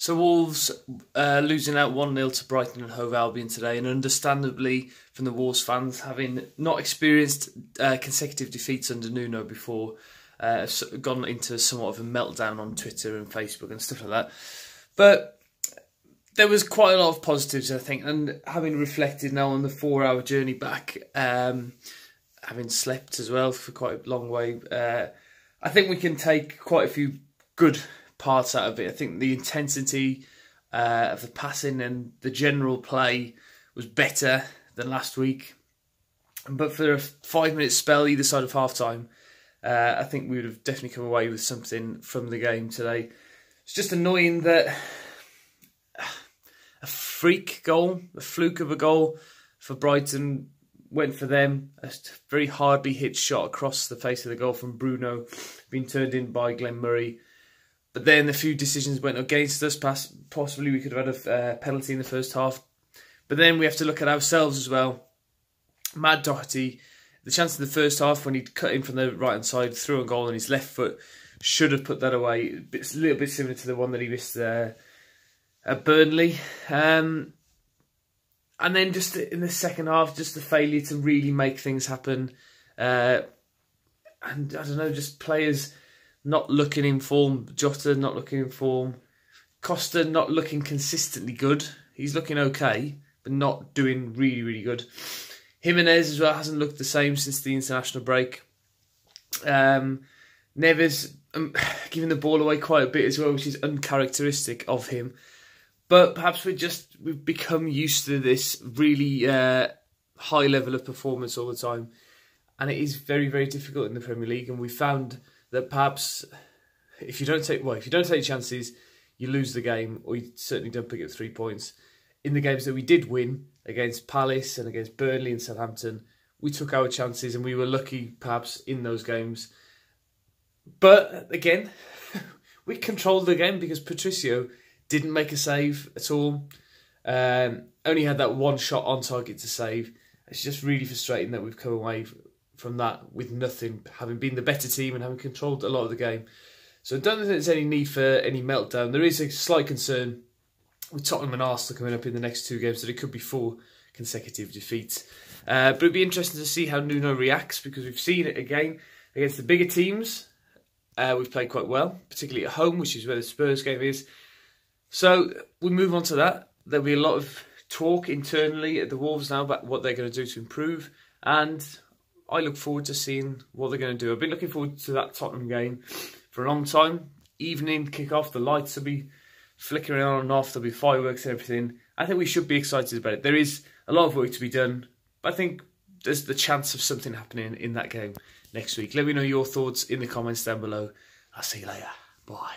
So Wolves losing out 1-0 to Brighton and Hove Albion today, and understandably from the Wolves fans, having not experienced consecutive defeats under Nuno before, gone into somewhat of a meltdown on Twitter and Facebook and stuff like that. But there was quite a lot of positives, I think, and having reflected now on the 4-hour journey back, having slept as well for quite a long way, I think we can take quite a few good parts out of it. I think the intensity of the passing and the general play was better than last week. But for a 5-minute spell either side of half-time, I think we would have definitely come away with something from the game today. It's just annoying that a freak goal, a fluke of a goal for Brighton went for them. A very hardly hit shot across the face of the goal from Bruno, being turned in by Glenn Murray. But then a few decisions went against us. Possibly we could have had a penalty in the first half. But then we have to look at ourselves as well. Matt Doherty, the chance in the first half when he cut in from the right-hand side, threw a goal on his left foot, should have put that away. It's a little bit similar to the one that he missed at Burnley. And then just in the second half, just the failure to really make things happen. And I don't know, just players not looking in form. Jota not looking in form. Costa not looking consistently good. He's looking okay, but not doing really, really good. Jimenez as well hasn't looked the same since the international break. Neves giving the ball away quite a bit as well, which is uncharacteristic of him. But perhaps we've become used to this really high level of performance all the time, and it is very, very difficult in the Premier League. And we found that perhaps if you don't take chances, you lose the game, or you certainly don't pick up 3 points. In the games that we did win against Palace and against Burnley and Southampton, we took our chances and we were lucky perhaps in those games. But again, we controlled the game because Patricio didn't make a save at all. Only had that one shot on target to save. It's just really frustrating that we've come away from that with nothing, having been the better team and having controlled a lot of the game. So I don't think there's any need for any meltdown. There is a slight concern with Tottenham and Arsenal coming up in the next 2 games that it could be 4 consecutive defeats. But it'd be interesting to see how Nuno reacts, because we've seen it again against the bigger teams. We've played quite well, particularly at home, which is where the Spurs game is. So we move on to that. There'll be a lot of talk internally at the Wolves now about what they're going to do to improve, and I look forward to seeing what they're going to do. I've been looking forward to that Tottenham game for a long time. Evening kick-off, the lights will be flickering on and off, there'll be fireworks and everything. I think we should be excited about it. There is a lot of work to be done, but I think there's the chance of something happening in that game next week. Let me know your thoughts in the comments down below. I'll see you later. Bye.